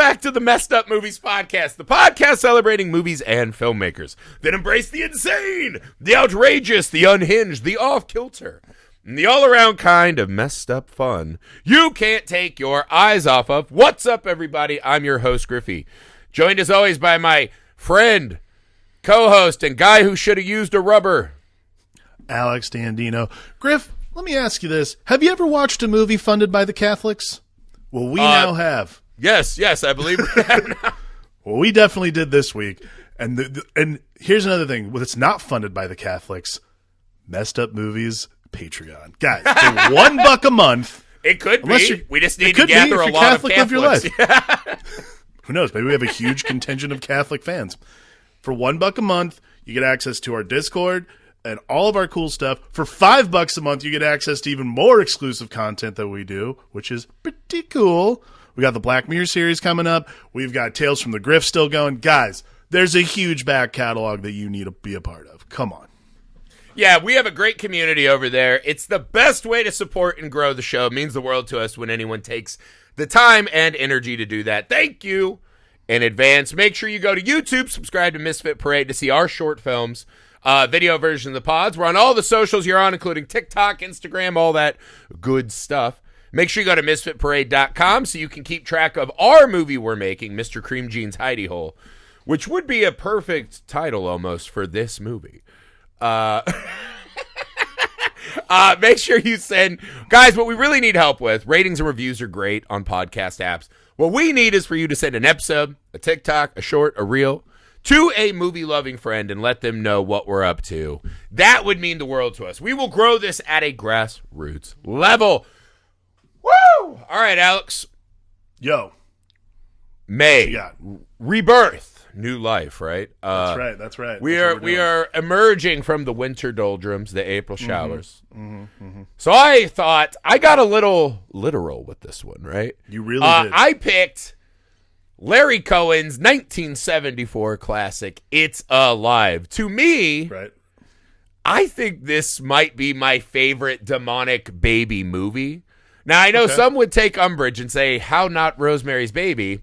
back to the Messed Up Movies Podcast, the podcast celebrating movies and filmmakers that embrace the insane, the outrageous, the unhinged, the off-kilter, and the all-around kind of messed up fun you can't take your eyes off of. What's up, everybody? I'm your host, Griffey, joined as always by my friend, co-host, and guy who should have used a rubber, Alex Dandino. Griff, let me ask you this. Have you ever watched a movie funded by the Catholics? Well, we now have. Yes, I believe we have now. Well, we definitely did this week. And and here's another thing. Well, it's not funded by the Catholics. Messed Up Movies Patreon. Guys, for $1 a month. It could be. We just need to gather a lot Catholic of Catholics. Live your life. Who knows? Maybe we have a huge contingent of Catholic fans. For $1 a month, you get access to our Discord and all of our cool stuff. For $5 a month, you get access to even more exclusive content that we do, which is pretty cool. We got the Black Mirror series coming up. We've got Tales from the Grift still going. Guys, there's a huge back catalog that you need to be a part of. Come on. Yeah, we have a great community over there. It's the best way to support and grow the show. It means the world to us when anyone takes the time and energy to do that. Thank you in advance. Make sure you go to YouTube, subscribe to Misfit Parade to see our short films. Video version of the pods. We're on all the socials you're on, including TikTok, Instagram, all that good stuff. Make sure you go to misfitparade.com so you can keep track of our movie we're making, Mr. Cream Jeans Hidey Hole, which would be a perfect title almost for this movie. Make sure you send... Guys, what we really need help with, ratings and reviews are great on podcast apps. What we need is for you to send an episode, a TikTok, a short, a reel, to a movie-loving friend and let them know what we're up to. That would mean the world to us. We will grow this at a grassroots level. Woo! All right, Alex. Yo. May. Rebirth. New life, right? That's right. We are emerging from the winter doldrums, the April showers. So I thought, I got a little literal with this one, right? You really did. I picked Larry Cohen's 1974 classic, It's Alive. To me, right. I think this might be my favorite demonic baby movie. Now, I know some would take umbrage and say, how not Rosemary's Baby?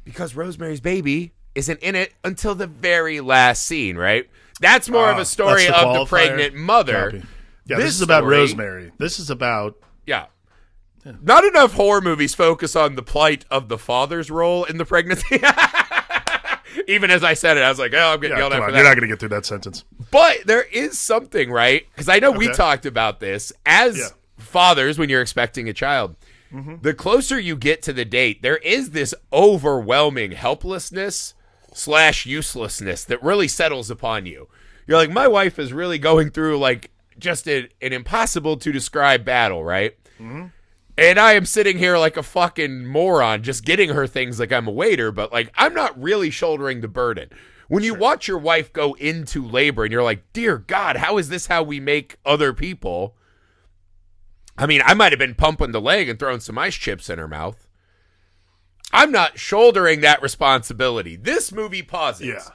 Because Rosemary's Baby isn't in it until the very last scene, right? That's more of a story of the pregnant mother. Copy. Yeah, this is about Rosemary. This is about... Yeah. Not enough horror movies focus on the plight of the father's role in the pregnancy. Even as I said it, I was like, oh, I'm getting yelled at for that. You're not going to get through that sentence. But there is something, right? Because I know we talked about this. As fathers, when you're expecting a child, the closer you get to the date, there is this overwhelming helplessness / uselessness that really settles upon you. You're like, my wife is really going through like just an impossible to describe battle, right? And I am sitting here like a fucking moron just getting her things like I'm a waiter, but like I'm not really shouldering the burden. When you watch your wife go into labor and you're like, dear God, how is this how we make other people? I mean, I might have been pumping the leg and throwing some ice chips in her mouth. I'm not shouldering that responsibility. This movie posits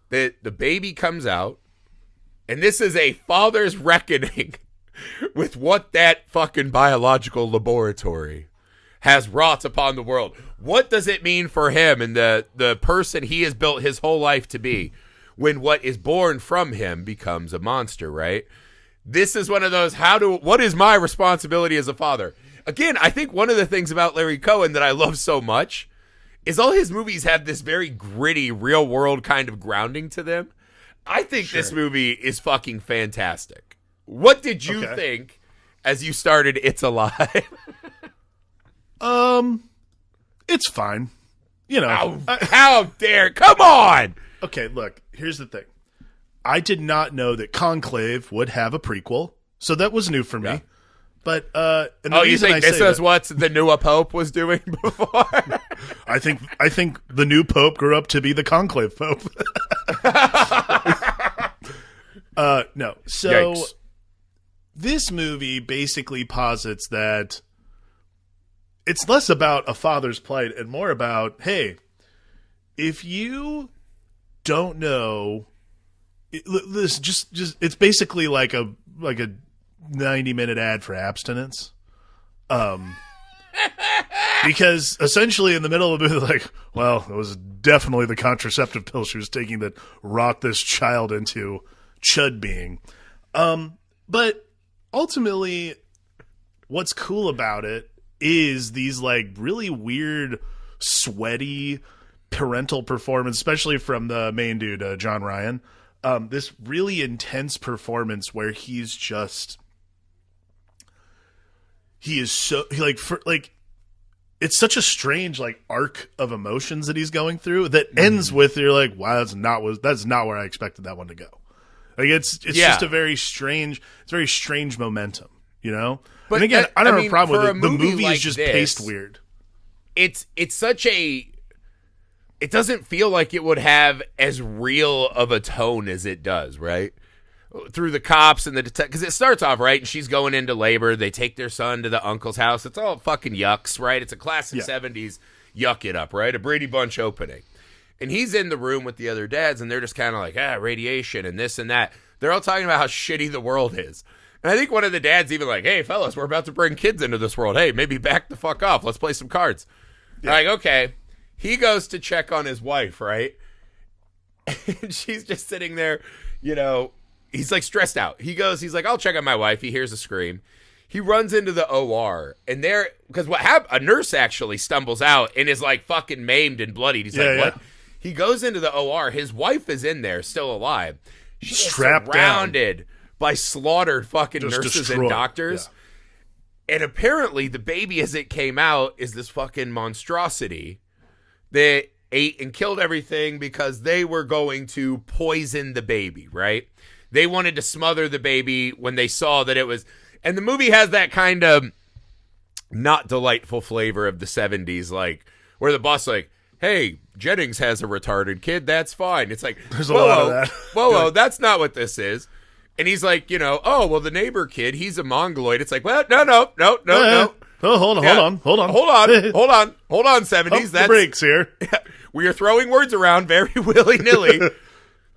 that the baby comes out, and this is a father's reckoning with what that fucking biological laboratory has wrought upon the world. What does it mean for him and the person he has built his whole life to be when what is born from him becomes a monster, right? This is one of those, what is my responsibility as a father? Again, I think one of the things about Larry Cohen that I love so much is all his movies have this very gritty, real world kind of grounding to them. I think this movie is fucking fantastic. What did you think as you started It's Alive? It's fine. You know. How dare. Come on. Okay, look, here's the thing. I did not know that Conclave would have a prequel, so that was new for me. Yeah. But you think this is what the new Pope was doing before? I think the new Pope grew up to be the Conclave Pope. No. So Yikes. This movie basically posits that it's less about a father's plight and more about, hey, if you don't know, it's basically like a 90-minute ad for abstinence. Because essentially in the middle of the movie, like, well, it was definitely the contraceptive pill she was taking that wrought this child into chud being. But ultimately, what's cool about it is these like really weird, sweaty parental performance, especially from the main dude, John Ryan. This really intense performance where he is so it's such a strange like arc of emotions that he's going through that ends with you're like, wow, that's not where I expected that one to go. Like it's just a very strange momentum, you know. But and again, I don't have a problem with it. The movie is just paced weird. It's such a. It doesn't feel like it would have as real of a tone as it does, right? Through the cops and the because it starts off right, and she's going into labor. They take their son to the uncle's house. It's all fucking yucks, right? It's a classic 70s yuck it up, right? A Brady Bunch opening, and he's in the room with the other dads, and they're just kind of like, radiation and this and that. They're all talking about how shitty the world is, and I think one of the dads even like, hey, fellas, we're about to bring kids into this world. Hey, maybe back the fuck off. Let's play some cards. Yeah. Like, okay, he goes to check on his wife, right? And she's just sitting there, you know. He's like stressed out. He's like, I'll check on my wife. He hears a scream. He runs into the OR, and because what happened, a nurse actually stumbles out and is like fucking maimed and bloodied. He's like, what? He goes into the OR. His wife is in there, still alive. She's surrounded by slaughtered fucking just nurses destroyed. And doctors. Yeah. And apparently the baby as it came out is this fucking monstrosity that ate and killed everything because they were going to poison the baby, right? They wanted to smother the baby when they saw that it was... And the movie has that kind of not delightful flavor of the 70s, like, where the boss like, hey, Jennings has a retarded kid, that's fine. It's like, there's a lot of that. Whoa, that's not what this is. And he's like, you know, oh, well, the neighbor kid, he's a mongoloid. It's like, well, no. Oh, hold on, 70s. That's the brakes here. We are throwing words around very willy-nilly.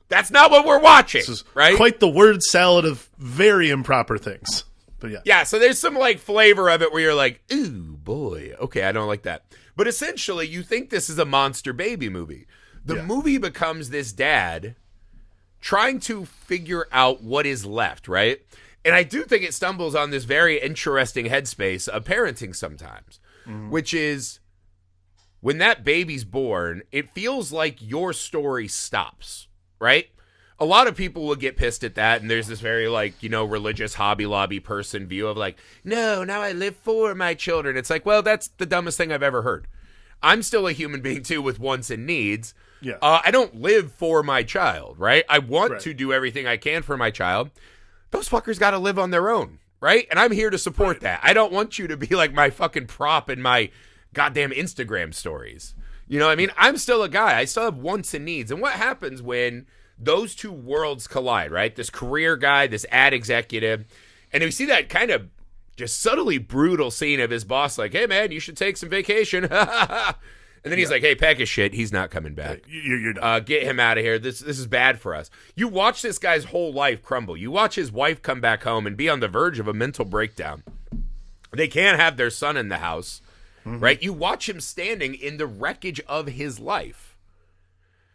That's not what we're watching, this is right? Quite the word salad of very improper things. But yeah. Yeah, so there's some like flavor of it where you're like, ooh, boy. Okay, I don't like that. But essentially, you think this is a monster baby movie. The movie becomes this dad trying to figure out what is left, right? And I do think it stumbles on this very interesting headspace of parenting sometimes, which is when that baby's born, it feels like your story stops. Right? A lot of people will get pissed at that, and there's this very, like, you know, religious Hobby Lobby person view of, like, no, now I live for my children. It's like, well, that's the dumbest thing I've ever heard. I'm still a human being, too, with wants and needs. Yeah. I don't live for my child, right? I want to do everything I can for my child. Those fuckers got to live on their own, right? And I'm here to support that. I don't want you to be, like, my fucking prop in my goddamn Instagram stories. You know what I mean? I'm still a guy. I still have wants and needs. And what happens when those two worlds collide, right? This career guy, this ad executive. And we see that kind of just subtly brutal scene of his boss like, hey, man, you should take some vacation. And then he's like, hey, pack his shit. He's not coming back. You're done. Get him out of here. This is bad for us. You watch this guy's whole life crumble. You watch his wife come back home and be on the verge of a mental breakdown. They can't have their son in the house. Right? You watch him standing in the wreckage of his life,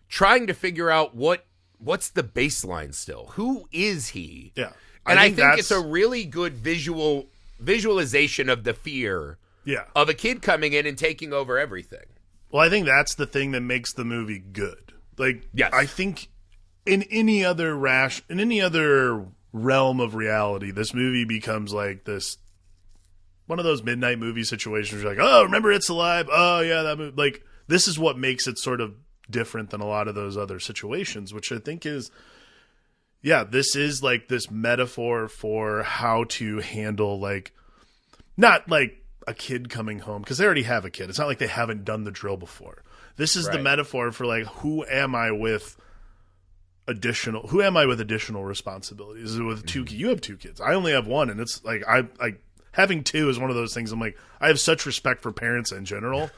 trying to figure out what's the baseline still. Who is he? Yeah. And I think it's a really good visualization of the fear of a kid coming in and taking over everything. Well, I think that's the thing that makes the movie good. Like, I think in any other realm of reality, this movie becomes like this one of those midnight movie situations where you're like, oh, remember It's Alive? Oh, yeah, that movie. Like, this is what makes it sort of different than a lot of those other situations, which I think is, this is like this metaphor for how to handle, like, not like a kid coming home, because they already have a kid. It's not like they haven't done the drill before. This is the metaphor for, like, who am I with additional responsibilities? Is it with two kids? You have two kids. I only have one, and it's like, having two is one of those things. I'm like, I have such respect for parents in general,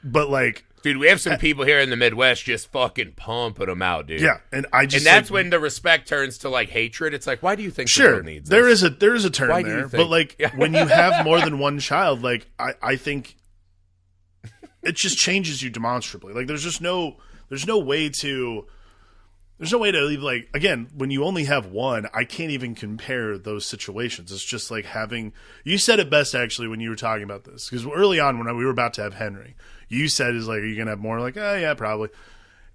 but like, dude, we have some people here in the Midwest just fucking pumping them out, dude. Yeah, and that's when the respect turns to like hatred. It's like, why do you think the world needs there this? There is a turn there, but like when you have more than one child, like I think it just changes you demonstrably. Like there's no way to leave, like, again, when you only have one, I can't even compare those situations. It's just like having, you said it best actually when you were talking about this, because early on when we were about to have Henry, you said, is like, are you going to have more? Like, oh yeah, probably.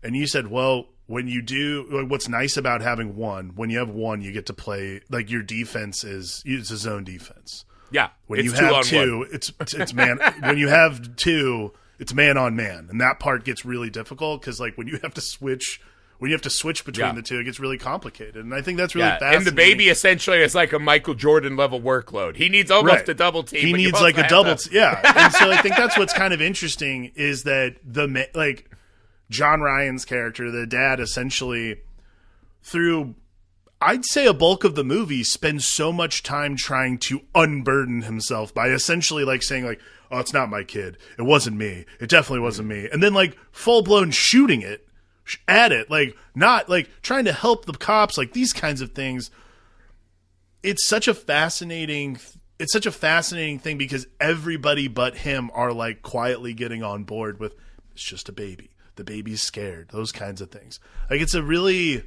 And you said, well, when you do, like, what's nice about having one, when you have one, you get to play, like, your defense it's a zone defense. Yeah. When you have two, it's man, when you have two, it's man on man. And that part gets really difficult because, like, when you have to switch between the two, it gets really complicated. And I think that's really fascinating. And the baby essentially is like a Michael Jordan level workload. He needs almost a double team. He needs like a double team. Yeah. And so I think that's what's kind of interesting is that John Ryan's character, the dad, essentially through, I'd say, a bulk of the movie spends so much time trying to unburden himself by essentially like saying like, oh, it's not my kid. It wasn't me. It definitely wasn't me. And then like full blown shooting it at it, like not like trying to help the cops, like these kinds of things. It's such a fascinating thing because everybody but him are like quietly getting on board with, it's just a baby. The baby's scared. Those kinds of things. Like it's a really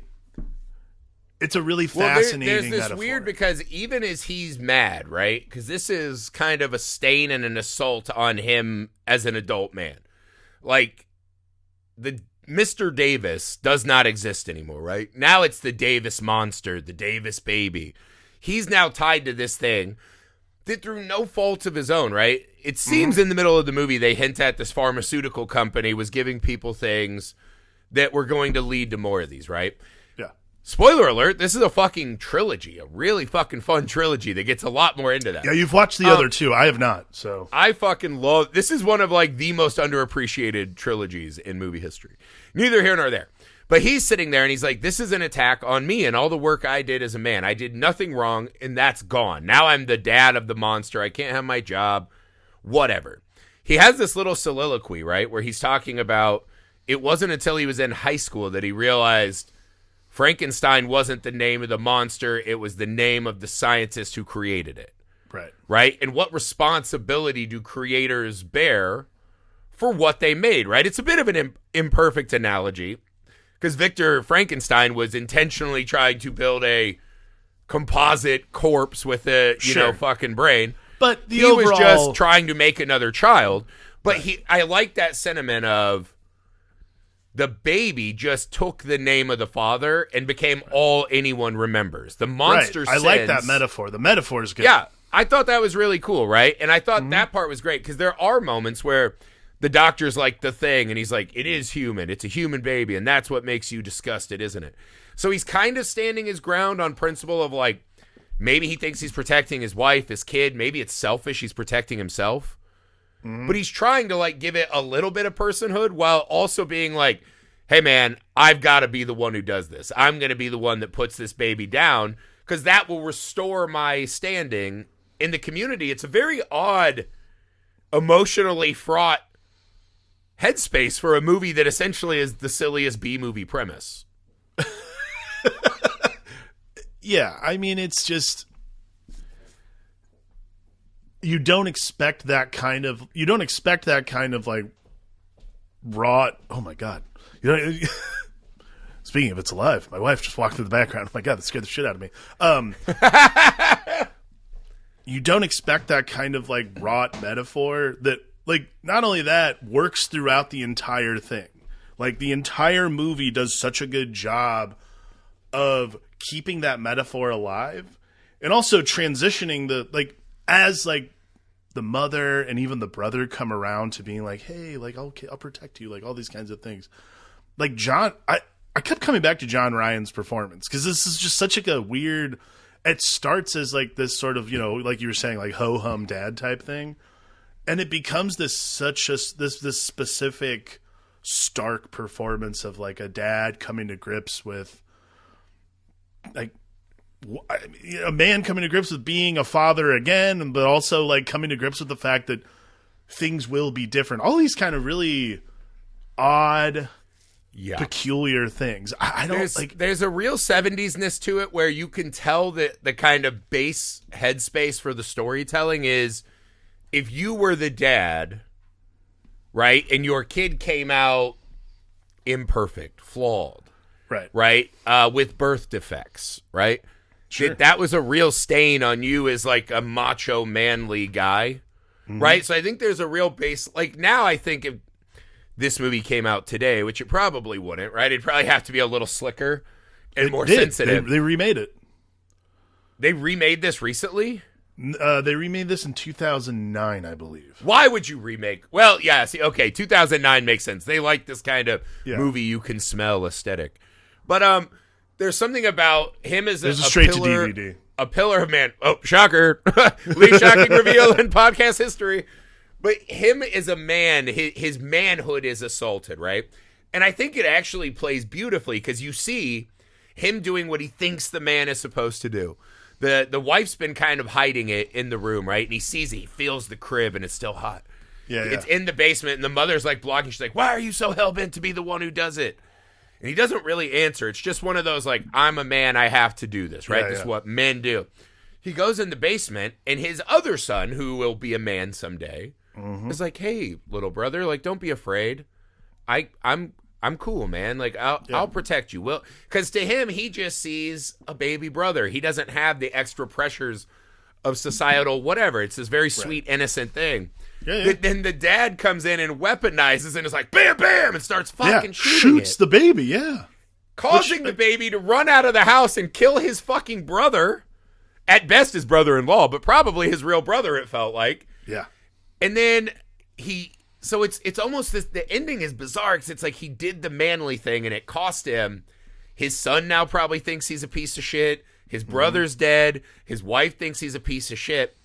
fascinating. There's this metaphor. weird, because even as he's mad, right? Because this is kind of a stain and an assault on him as an adult man. Like the Mr. Davis does not exist anymore, right? Now it's the Davis monster, the Davis baby. He's now tied to this thing that through no fault of his own, right? It seems in the middle of the movie they hint at this pharmaceutical company was giving people things that were going to lead to more of these, right? Yeah. Spoiler alert, this is a fucking trilogy, a really fucking fun trilogy that gets a lot more into that. Yeah, you've watched the other two. I have not, so. I fucking love, this is one of like the most underappreciated trilogies in movie history. Neither here nor there. But he's sitting there and he's like, this is an attack on me and all the work I did as a man. I did nothing wrong and that's gone. Now I'm the dad of the monster. I can't have my job. Whatever. He has this little soliloquy, right, where he's talking about it wasn't until he was in high school that he realized Frankenstein wasn't the name of the monster. It was the name of the scientist who created it. Right. Right? And what responsibility do creators bear for what they made, right? It's a bit of an imperfect analogy because Victor Frankenstein was intentionally trying to build a composite corpse with a, fucking brain. But he was just trying to make another child. But I like that sentiment of the baby just took the name of the father and became all anyone remembers. The monster sins. I like that metaphor. The metaphor is good. Yeah, I thought that was really cool, right? And I thought that part was great because there are moments where the doctor's like the thing, and he's like, it is human. It's a human baby, and that's what makes you disgusted, isn't it? So he's kind of standing his ground on principle of like, maybe he thinks he's protecting his wife, his kid. Maybe it's selfish. He's protecting himself. But he's trying to like give it a little bit of personhood while also being like, hey man, I've got to be the one who does this. I'm going to be the one that puts this baby down because that will restore my standing in the community. It's a very odd, emotionally fraught headspace for a movie that essentially is the silliest B-movie premise. Yeah, I mean, it's just you don't expect that kind of like raw. Oh my god! Speaking of It's Alive, my wife just walked through the background. Oh my god, that scared the shit out of me. You don't expect that kind of like wrought metaphor that, like, not only that works throughout the entire thing. Like the entire movie does such a good job of keeping that metaphor alive and also transitioning as the mother and even the brother come around to being like, hey, like I'll protect you, like all these kinds of things. Like John, I kept coming back to John Ryan's performance because this is just such like a weird. It starts as like this sort of, like you were saying, like ho hum dad type thing, and it becomes this specific stark performance of like a dad coming to grips with like a man coming to grips with being a father again, but also like coming to grips with the fact that things will be different. All these kind of really odd, peculiar things. I don't There's a real 70s-ness to it where you can tell that the kind of base headspace for the storytelling is if you were the dad, right? And your kid came out imperfect, flawed, right, with birth defects, right? Sure. That was a real stain on you as like a macho, manly guy, right? So I think there's a real base. Like now, I think if this movie came out today, which it probably wouldn't, right? It'd probably have to be a little slicker and more sensitive. They remade it. They remade this recently? They remade this in 2009, I believe. Why would you remake? Well, yeah, see, okay, 2009 makes sense. They like this kind of movie you can smell aesthetic. But there's something about him as a straight pillar, to DVD. A pillar of man. Oh, shocker. Least shocking reveal in podcast history. But him as a man, his manhood is assaulted, right? And I think it actually plays beautifully because you see him doing what he thinks the man is supposed to do. The wife's been kind of hiding it in the room, right? And he sees it. He feels the crib, and it's still hot. Yeah. It's in the basement, and the mother's like blocking. She's like, why are you so hell-bent to be the one who does it? And he doesn't really answer. It's just one of those, like, I'm a man, I have to do this, right? This is what men do. He goes in the basement, and his other son, who will be a man someday, is like, hey, little brother, like, don't be afraid. I'm cool, man. Like, I'll protect you. Well, because to him, he just sees a baby brother. He doesn't have the extra pressures of societal whatever. It's this very sweet, innocent thing. Yeah. Then the dad comes in and weaponizes and is like, bam, bam, and starts fucking shooting shoots the baby, causing the baby to run out of the house and kill his fucking brother. At best, his brother-in-law, but probably his real brother, it felt like. Yeah. And then so it's almost this, the ending is bizarre because it's like he did the manly thing and it cost him. His son now probably thinks he's a piece of shit. His brother's dead. His wife thinks he's a piece of shit.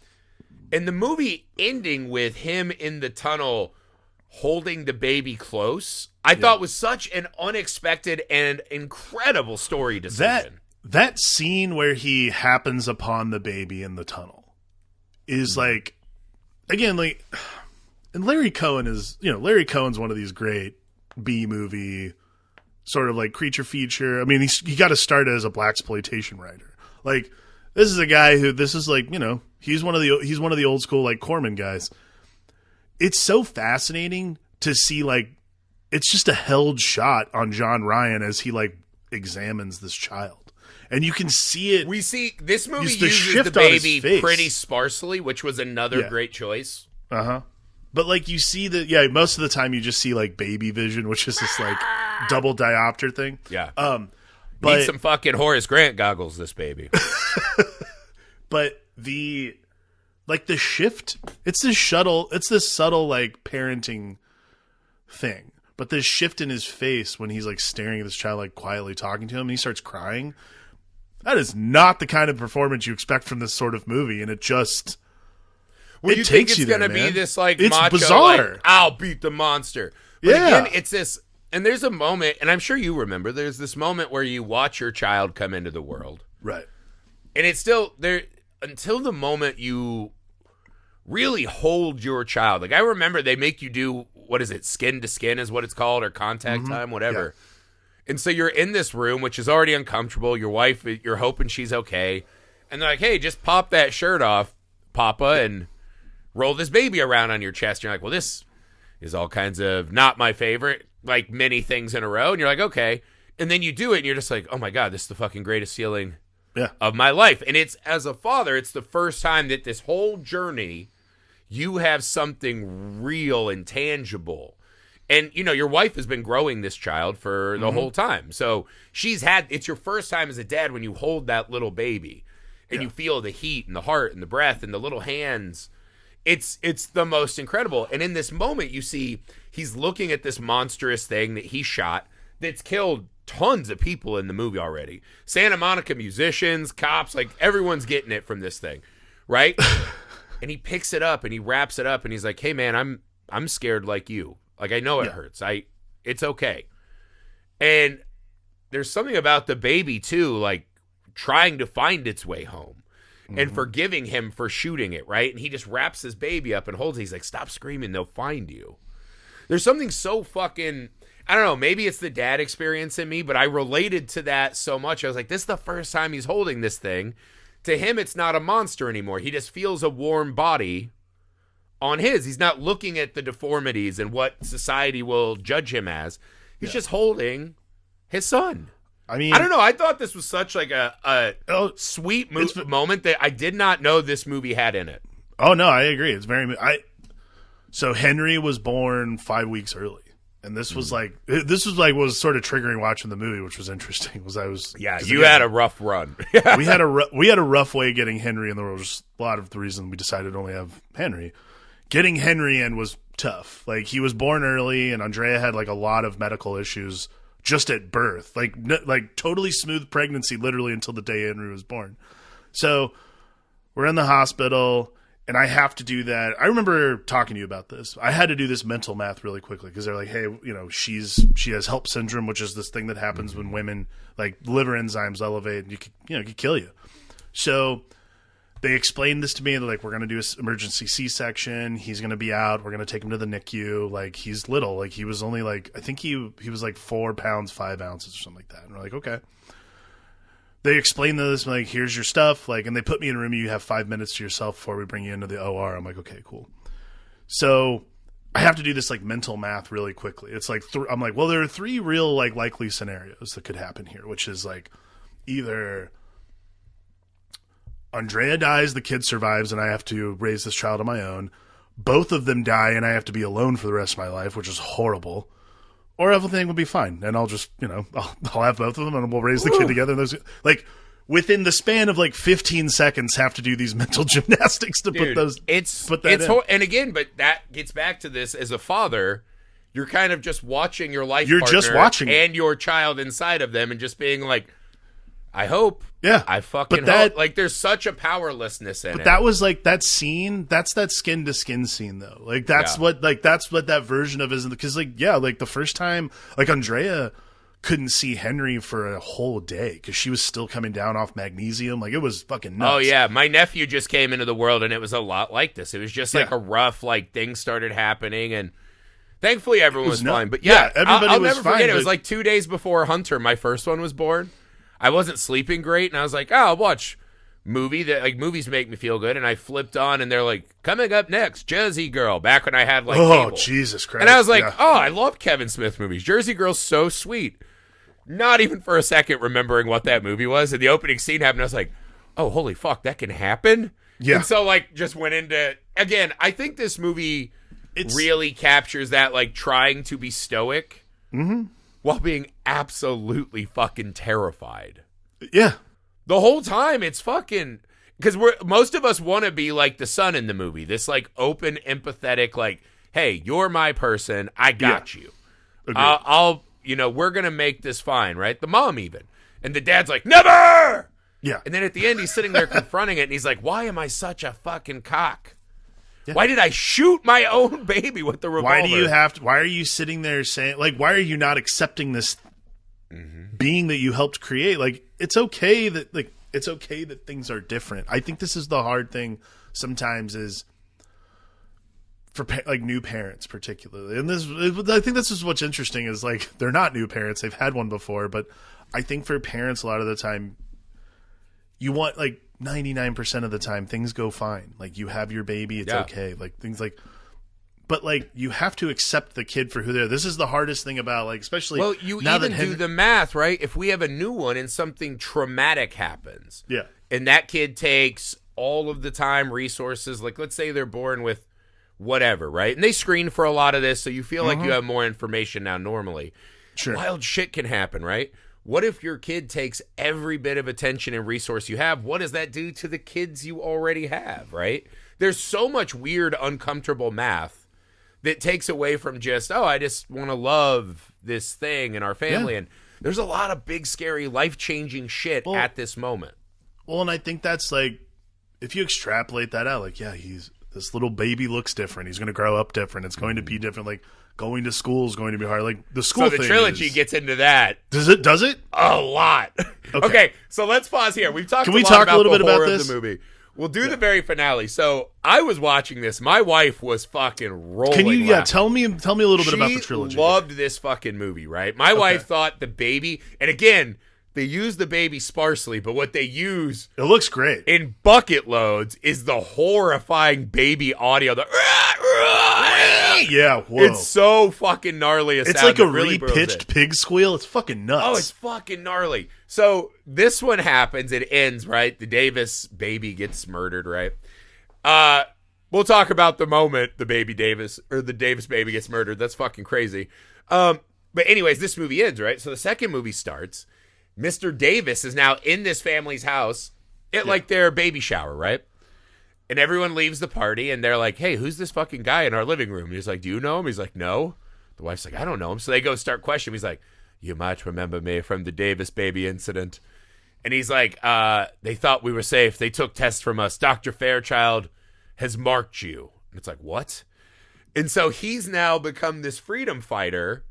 And the movie ending with him in the tunnel holding the baby close, I thought was such an unexpected and incredible story decision. That scene where he happens upon the baby in the tunnel is like, again, like, and Larry Cohen's one of these great B-movie sort of like creature feature. I mean, he got to start as a blaxploitation writer. Like, this is a guy who, this is like, he's one of the old school like Corman guys. It's so fascinating to see, like, it's just a held shot on John Ryan as he like examines this child, and you can see it. We see this movie uses the baby pretty sparsely, which was another great choice. But like you see that, most of the time you just see like baby vision, which is this like double diopter thing. Yeah. But need some fucking Horace Grant goggles, this baby. But the shift, it's this subtle like parenting thing. But this shift in his face when he's like staring at this child, like quietly talking to him, and he starts crying. That is not the kind of performance you expect from this sort of movie, and it just you think it's going to be this like it's macho, bizarre. like, I'll beat the monster. But again, it's this, and there's a moment, and I'm sure you remember, there's this moment where you watch your child come into the world. Right. And it's still there until the moment you really hold your child. Like, I remember they make you do, what is it, skin to skin is what it's called, or contact time, whatever. Yeah. And so you're in this room, which is already uncomfortable. Your wife, you're hoping she's okay. And they're like, hey, just pop that shirt off, Papa, and roll this baby around on your chest. And you're like, well, this is all kinds of not my favorite, like many things in a row. And you're like, okay. And then you do it, and you're just like, oh, my God, this is the fucking greatest feeling of my life. And it's, as a father, it's the first time that this whole journey, you have something real and tangible. And, your wife has been growing this child for the whole time. So it's your first time as a dad when you hold that little baby and you feel the heat and the heart and the breath and the little hands. It's the most incredible. And in this moment, you see he's looking at this monstrous thing that he shot that's killed tons of people in the movie already. Santa Monica musicians, cops, like everyone's getting it from this thing, right? And he picks it up and he wraps it up and he's like, hey, man, I'm scared like you. Like, I know it hurts. It's okay. And there's something about the baby, too, like trying to find its way home and forgiving him for shooting it, right? And he just wraps his baby up and holds it. He's like, stop screaming. They'll find you. There's something so fucking, I don't know, maybe it's the dad experience in me, but I related to that so much. I was like, this is the first time he's holding this thing. To him, it's not a monster anymore. He just feels a warm body on his. He's not looking at the deformities and what society will judge him as. He's just holding his son. I mean, I don't know. I thought this was such like a sweet moment that I did not know this movie had in it. Oh no, I agree. It's very. So Henry was born 5 weeks early, and this was like what was sort of triggering watching the movie, which was interesting. You had a rough run. we had a rough way getting Henry in the world. Just a lot of the reason we decided to only have Henry. Getting Henry in was tough. Like he was born early, and Andrea had like a lot of medical issues just at birth, like totally smooth pregnancy, literally until the day Henry was born. So we're in the hospital, and I have to do that. I remember talking to you about this. I had to do this mental math really quickly because they're like, hey, she has HELLP syndrome, which is this thing that happens when women, like liver enzymes elevate, and it could kill you. So they explained this to me. They're like, we're going to do an emergency C-section. He's going to be out. We're going to take him to the NICU. Like, he's little. Like, he was only like, I think he was like 4 pounds, 5 ounces or something like that. And we're like, okay. They explained this, like, here's your stuff. Like, and they put me in a room. You have 5 minutes to yourself before we bring you into the OR. I'm like, okay, cool. So I have to do this like mental math really quickly. It's like, I'm like, well, there are 3 real like likely scenarios that could happen here, which is like either Andrea dies, the kid survives, and I have to raise this child on my own. Both of them die, and I have to be alone for the rest of my life, which is horrible. Or everything will be fine, and I'll just, I'll have both of them, and we'll raise the kid together. And those, like, within the span of like 15 seconds, have to do these mental gymnastics to put that in. And again, but that gets back to this as a father. You're kind of just watching your life. You're just watching and your child inside of them, and just being like, I hope. Yeah. I fucking hope. Like, there's such a powerlessness in it. But that was like that scene. That's that skin to skin scene, though. Like, that's what that version of is. Because, like, yeah, like the first time, like, Andrea couldn't see Henry for a whole day because she was still coming down off magnesium. Like, it was fucking nuts. Oh, yeah. My nephew just came into the world, and it was a lot like this. It was just like a rough, like, things started happening, and thankfully everyone was fine. But yeah, everybody was never fine. Forget it was like 2 days before Hunter, my first one, was born. I wasn't sleeping great, and I was like, I'll watch movies make me feel good, and I flipped on, and they're like, coming up next, Jersey Girl, back when I had, like, cable. Jesus Christ. And I was like, I love Kevin Smith movies. Jersey Girl's so sweet. Not even for a second remembering what that movie was, and the opening scene happened, I was like, oh, holy fuck, that can happen? Yeah. And so, like, just went into, again, I think this movie really captures that, like, trying to be stoic. Mm-hmm. While being absolutely fucking terrified. Yeah. The whole time it's fucking... Because most of us want to be like the son in the movie. This like open, empathetic, like, hey, you're my person. I got you. I'll we're going to make this fine, right? The mom even. And the dad's like, never! Yeah. And then at the end he's sitting there confronting it and he's like, why am I such a fucking cock? Yeah. Why did I shoot my own baby with the revolver? Why are you sitting there saying, like, why are you not accepting this being that you helped create? Like, it's okay that things are different. I think this is the hard thing sometimes is for like new parents particularly. And I think this is what's interesting is like, they're not new parents. They've had one before, but I think for parents, a lot of the time you want like, 99% of the time things go fine. Like you have your baby, it's okay. Like things like, but like you have to accept the kid for who they are. This is the hardest thing about like, especially you even do the math, right? If we have a new one and something traumatic happens, and that kid takes all of the time, resources, like let's say they're born with whatever, right? And they screen for a lot of this, so you feel like you have more information now normally. Sure. Wild shit can happen, right? What if your kid takes every bit of attention and resource you have? What does that do to the kids you already have, right? There's so much weird, uncomfortable math that takes away from just, I just want to love this thing in our family. Yeah. And there's a lot of big, scary, life-changing shit at this moment. Well, and I think that's like, if you extrapolate that out, like, this little baby looks different. He's going to grow up different. It's going to be different. Like, going to school is going to be hard. Like the school thing. So the trilogy gets into that. Does it? A lot. Okay, so let's pause here. We've talked. Can we talk a little bit about this? The movie. We'll do the very finale. So I was watching this. My wife was fucking rolling. Can you? Yeah, tell me a little bit about the trilogy. She loved this fucking movie, right? My wife thought the baby, and again, They use the baby sparsely, but what they use... It looks great. In bucket loads is the horrifying baby audio. Yeah, whoa. It's so fucking gnarly. It's like a really repitched pig squeal. It's fucking nuts. Oh, it's fucking gnarly. So this one happens. It ends, right? The Davis baby gets murdered, right? We'll talk about the moment the Davis baby gets murdered. That's fucking crazy. But anyways, this movie ends, right? So the second movie starts. Mr. Davis is now in this family's house at like their baby shower, right? And everyone leaves the party, and they're like, hey, who's this fucking guy in our living room? And he's like, do you know him? He's like, no. The wife's like, I don't know him. So they go start questioning him. He's like, you might remember me from the Davis baby incident. And he's like, they thought we were safe. They took tests from us. Dr. Fairchild has marked you. And it's like, what? And so he's now become this freedom fighter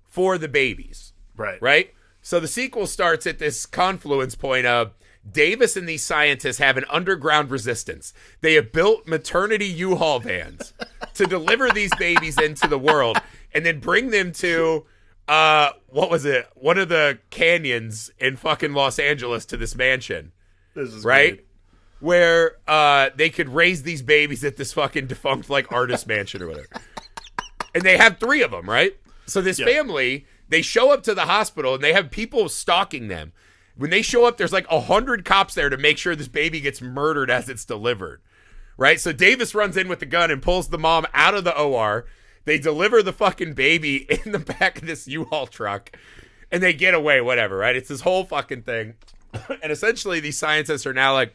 for the babies. Right? So the sequel starts at this confluence point of Davis and these scientists have an underground resistance. They have built maternity U-Haul vans to deliver these babies into the world and then bring them to, what was it? One of the canyons in fucking Los Angeles to this mansion. This is right? Great. Where they could raise these babies at this fucking defunct like artist mansion or whatever. And they have 3 of them, right? So this family, they show up to the hospital and they have people stalking them. When they show up, there's like 100 cops there to make sure this baby gets murdered as it's delivered, right? So Davis runs in with the gun and pulls the mom out of the OR. They deliver the fucking baby in the back of this U-Haul truck, and they get away, whatever, right? It's this whole fucking thing. And essentially, these scientists are now like,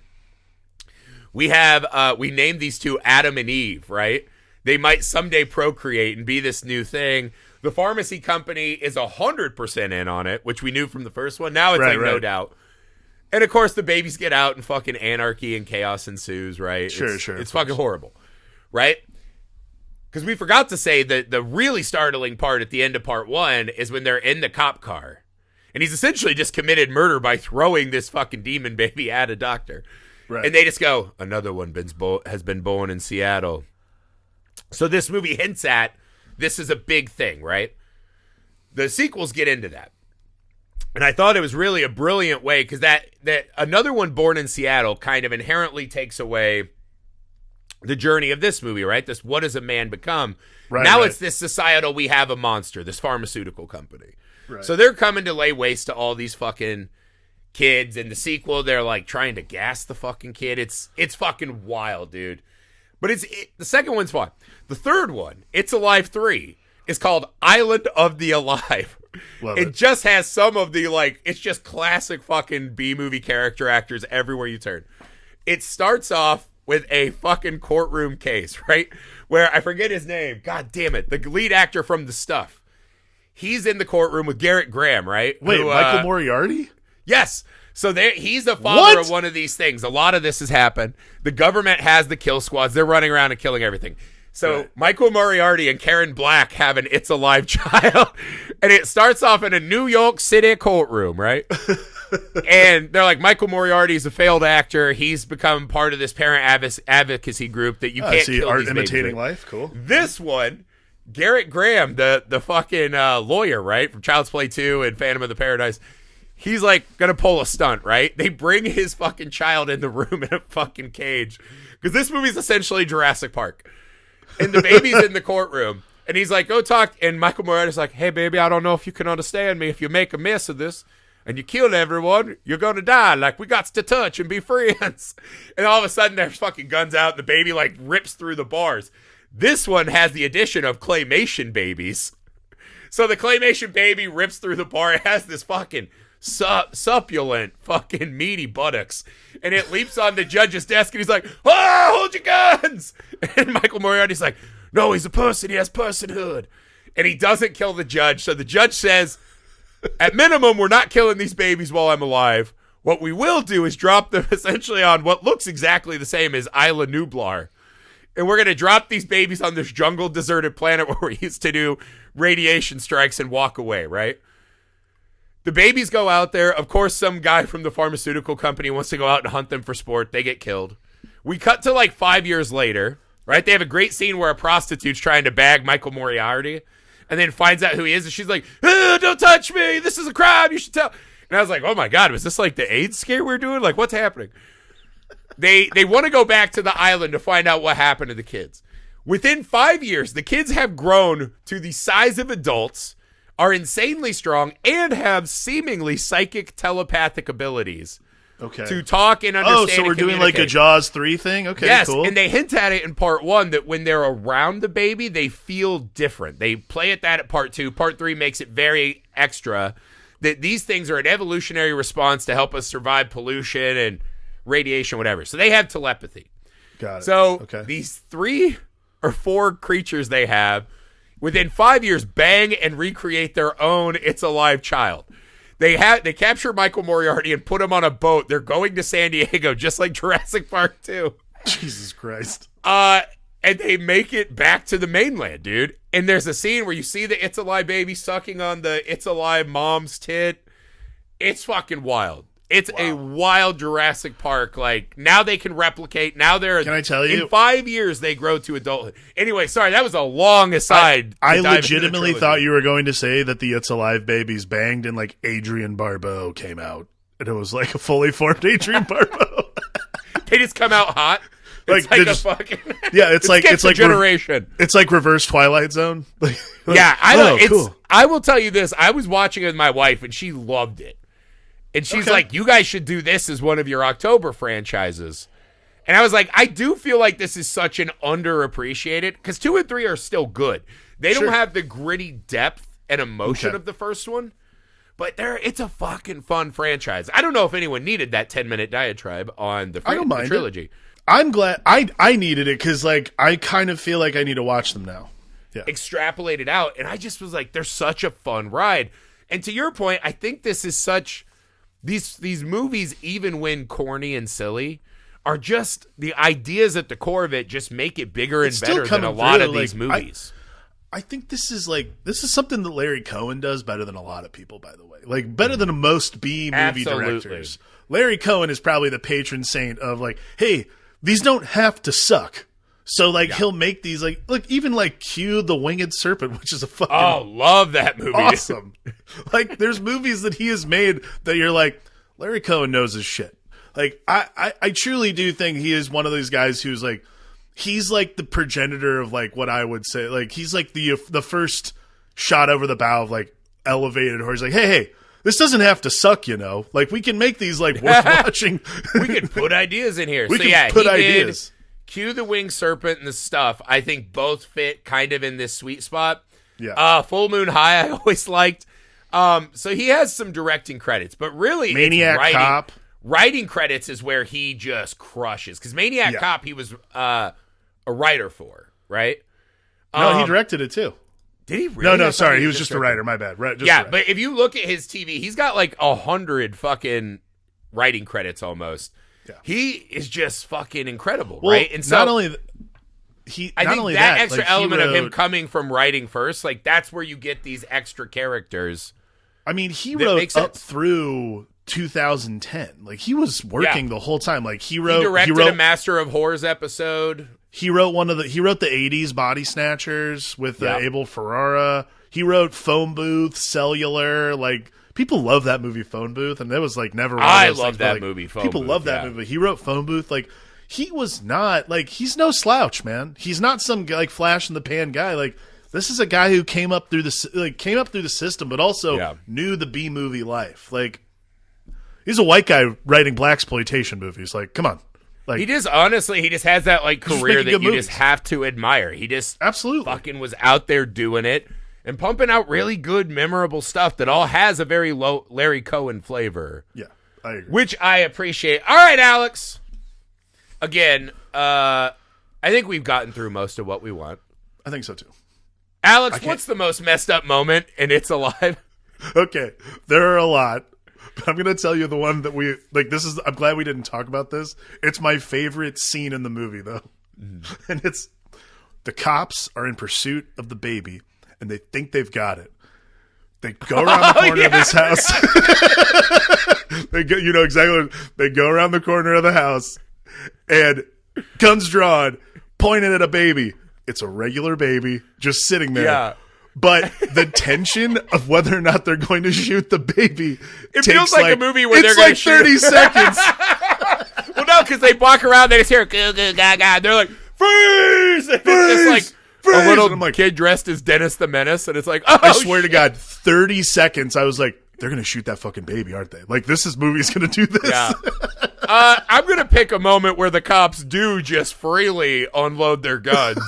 we named these 2 Adam and Eve, right? They might someday procreate and be this new thing. The pharmacy company is 100% in on it, which we knew from the first one. Now it's no doubt. And of course, the babies get out and fucking anarchy and chaos ensues, right? Sure. It's fucking horrible, right? Because we forgot to say that the really startling part at the end of part 1 is when they're in the cop car. And he's essentially just committed murder by throwing this fucking demon baby at a doctor. Right. And they just go, another one has been born in Seattle. So this movie hints at, this is a big thing, right? The sequels get into that. And I thought it was really a brilliant way, because that another one born in Seattle kind of inherently takes away the journey of this movie, right? This, what does a man become? Now it's this societal, we have a monster, this pharmaceutical company. Right. So they're coming to lay waste to all these fucking kids. In the sequel, they're like trying to gas the fucking kid. It's fucking wild, dude. But the second one's fun. The third one, It's Alive 3, is called Island of the Alive. It just has some of the, like, it's just classic fucking B-movie character actors everywhere you turn. It starts off with a fucking courtroom case, right? Where, I forget his name. God damn it. The lead actor from The Stuff. He's in the courtroom with Garrett Graham, right? Wait, Michael Moriarty? Yes. So he's the father of one of these things. A lot of this has happened. The government has the kill squads. They're running around and killing everything. So Michael Moriarty and Karen Black have an It's Alive child. And it starts off in a New York City courtroom, right? And they're like, Michael Moriarty is a failed actor. He's become part of this parent advocacy group that you can't kill art these imitating babies, life. Cool. This one, Garrett Graham, the fucking lawyer, right? From Child's Play 2 and Phantom of the Paradise. He's like gonna pull a stunt, right? They bring his fucking child in the room in a fucking cage, because this movie's essentially Jurassic Park. And the baby's in the courtroom, and he's like, go talk. And Michael Moriarty's like, hey, baby, I don't know if you can understand me. If you make a mess of this and you kill everyone, you're gonna die. Like, we got to touch and be friends. And all of a sudden, there's fucking guns out, and the baby, like, rips through the bars. This one has the addition of claymation babies. So the claymation baby rips through the bar. It has this fucking succulent fucking meaty buttocks, and it leaps on the judge's desk, and he's like, oh, hold your guns. And Michael Moriarty's like, no, he's a person, he has personhood. And he doesn't kill the judge. So the judge says, at minimum, we're not killing these babies while I'm alive. What we will do is drop them essentially on what looks exactly the same as Isla Nublar. And we're going to drop these babies on this jungle deserted planet where we used to do radiation strikes and walk away, right? The babies go out there. Of course, some guy from the pharmaceutical company wants to go out and hunt them for sport. They get killed. We cut to like 5 years later, right? They have a great scene where a prostitute's trying to bag Michael Moriarty and then finds out who he is. And she's like, oh, don't touch me. This is a crime. You should tell. And I was like, oh my God, was this like the AIDS scare we're doing? Like, what's happening? They want to go back to the island to find out what happened to the kids. Within 5 years, the kids have grown to the size of adults, are insanely strong, and have seemingly psychic telepathic abilities. Okay. To talk and understand. Oh, so we're doing like a Jaws 3 thing? Okay, yes, cool. And they hint at it in part 1 that when they're around the baby, they feel different. They play at that at part 2. Part 3 makes it very extra that these things are an evolutionary response to help us survive pollution and radiation, whatever. So they have telepathy. Got it. So these 3 or 4 creatures they have, within 5 years, bang and recreate their own It's Alive child. They capture Michael Moriarty and put him on a boat. They're going to San Diego, just like Jurassic Park 2. Jesus Christ. And they make it back to the mainland, dude. And there's a scene where you see the It's Alive baby sucking on the It's Alive mom's tit. It's fucking wild. It's a wild Jurassic Park. Like, now they can replicate. Now they're... Can I tell you? In 5 years, they grow to adulthood. Anyway, sorry, that was a long aside. I legitimately thought you were going to say that the It's Alive babies banged and, like, Adrian Barbeau came out. And it was, like, a fully formed Adrian Barbeau. They just come out hot. It's like a fucking... Yeah, it's like generation. It's like reverse Twilight Zone. Yeah, cool. I will tell you this. I was watching it with my wife, and she loved it. And she's like, you guys should do this as one of your October franchises. And I was like, I do feel like this is such an underappreciated, because 2 and 3 are still good. They don't have the gritty depth and emotion of the first one, but it's a fucking fun franchise. I don't know if anyone needed that 10-minute diatribe on the trilogy. It. I'm glad I needed it because, like, I kind of feel like I need to watch them now. Yeah. Extrapolate it out, and I just was like, they're such a fun ride. And to your point, I think this is such... These movies, even when corny and silly, are just the ideas at the core of it just make it bigger and better than a lot of these movies. I think this is something that Larry Cohen does better than a lot of people, by the way. Like, better than most B-movie directors. Larry Cohen is probably the patron saint of, like, hey, these don't have to suck. So, like, he'll make these, like, look, even, like, Q the Winged Serpent, which is a fucking... love that movie. Awesome. Like, there's movies that he has made that you're like, Larry Cohen knows his shit. Like, I truly do think he is one of these guys who's, like, he's, like, the progenitor of, like, what I would say. Like, he's, like, the first shot over the bow of, like, elevated horse. Like, hey, this doesn't have to suck, you know? Like, we can make these, like, worth watching. We can put ideas in here. We can put ideas. Q the Winged Serpent and the stuff, I think both fit kind of in this sweet spot. Yeah. Full Moon High, I always liked. So he has some directing credits, but really, Maniac Cop. Writing credits is where he just crushes. Because Maniac Cop, he was a writer for, right? No, he directed it too. Did he really? No, sorry. He was just a writer. My bad. Right. But if you look at his TV, he's got like 100 fucking writing credits almost. Yeah. He is just fucking incredible, right? And so not only I think that extra element of him coming from writing first, like that's where you get these extra characters. I mean, he wrote up through 2010. Like he was working the whole time. Like he directed a Master of Horrors episode. He wrote he wrote the 80s Body Snatchers with Abel Ferrara. He wrote Phone Booth, Cellular, like people love that movie, Phone Booth, and it was like never. I love that movie. Phone people Booth, love that movie. He wrote Phone Booth. Like he was not like he's no slouch, man. He's not some like flash in the pan guy. Like this is a guy who came up through the system, but also knew the B movie life. Like he's a white guy writing blaxploitation movies. Like come on. Like he just has that like career that you just have to admire. He just absolutely fucking was out there doing it. And pumping out really good, memorable stuff that all has a very low Larry Cohen flavor. Yeah, I agree. Which I appreciate. All right, Alex. Again, I think we've gotten through most of what we want. I think so, too. Alex, what's the most messed up moment in It's Alive? Okay, there are a lot. But I'm going to tell you the one that I'm glad we didn't talk about this. It's my favorite scene in the movie, though. And it's the cops are in pursuit of the baby. And they think they've got it. They go around the corner of his house. They go, you know exactly what, they go around the corner of the house and guns drawn, pointing at a baby. It's a regular baby just sitting there. Yeah. But the tension of whether or not they're going to shoot the baby, it feels like a movie where they're going to shoot 30 seconds. Well, no, because they walk around, they just hear goo goo gaga, and they're like freeze, and it's just like a little kid dressed as Dennis the Menace, and it's like, oh, I swear to God, 30 seconds. I was like, they're going to shoot that fucking baby, aren't they? Like, this movie's going to do this. Yeah. I'm going to pick a moment where the cops do just freely unload their guns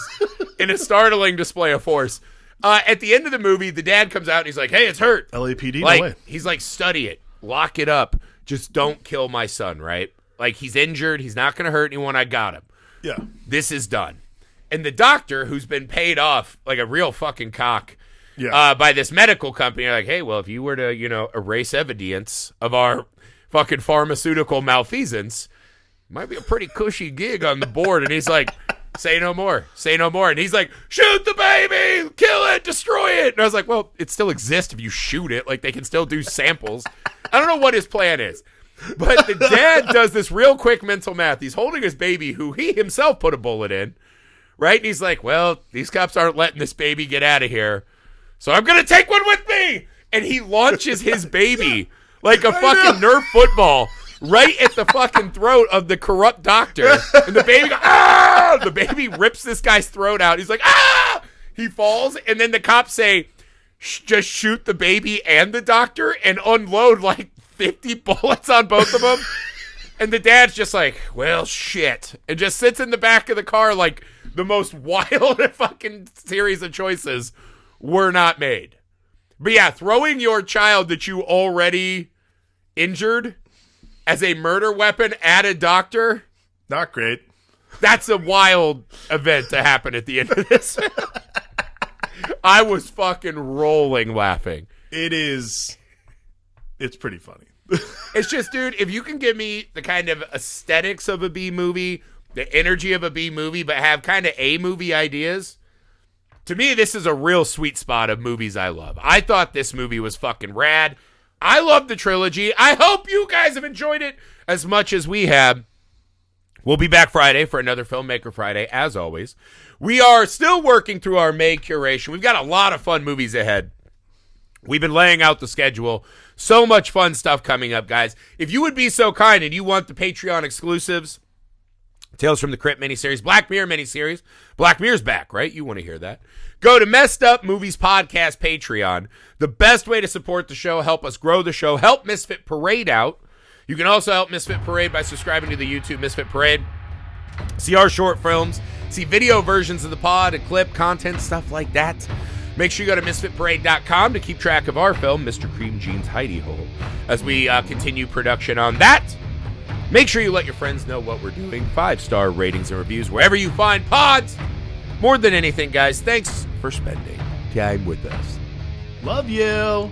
in a startling display of force. At the end of the movie, the dad comes out and he's like, hey, it's hurt. LAPD, like, no way. He's like, study it. Lock it up. Just don't kill my son, right? Like, he's injured. He's not going to hurt anyone. I got him. Yeah. This is done. And the doctor, who's been paid off like a real fucking cock by this medical company, are like, hey, well, if you were to, erase evidence of our fucking pharmaceutical malfeasance, it might be a pretty cushy gig on the board. And he's like, say no more. Say no more. And he's like, shoot the baby, kill it, destroy it. And I was like, well, it still exists if you shoot it. Like, they can still do samples. I don't know what his plan is. But the dad does this real quick mental math. He's holding his baby, who he himself put a bullet in, right? And he's like, well, these cops aren't letting this baby get out of here, so I'm going to take one with me. And he launches his baby like a fucking Nerf football right at the fucking throat of the corrupt doctor. And the baby goes, ah! The baby rips this guy's throat out. He's like, ah! He falls, and then the cops say, just shoot the baby and the doctor and unload like 50 bullets on both of them. And the dad's just like, well, shit. And just sits in the back of the car like the most wild fucking series of choices were not made. But yeah, throwing your child that you already injured as a murder weapon at a doctor. Not great. That's a wild event to happen at the end of this. I was fucking rolling laughing. It's pretty funny. It's just, dude, if you can give me the kind of aesthetics of a B movie, the energy of a B movie, but have kind of A movie ideas, to me, this is a real sweet spot of movies I love. I thought this movie was fucking rad. I love the trilogy. I hope you guys have enjoyed it as much as we have. We'll be back Friday for another Filmmaker Friday, as always. We are still working through our May curation. We've got a lot of fun movies ahead. We've been laying out the schedule. So much fun stuff coming up, guys. If you would be so kind and you want the Patreon exclusives, Tales from the Crypt miniseries, Black Mirror miniseries. Black Mirror's back, right? You want to hear that. Go to Messed Up Movies Podcast Patreon. The best way to support the show, help us grow the show, help Misfit Parade out. You can also help Misfit Parade by subscribing to the YouTube Misfit Parade. See our short films. See video versions of the pod, a clip, content, stuff like that. Make sure you go to MisfitParade.com to keep track of our film, Mr. Cream Jean's Hidey Hole, as we continue production on that. Make sure you let your friends know what we're doing. 5-star ratings and reviews wherever you find pods. More than anything, guys, thanks for spending time with us. Love you.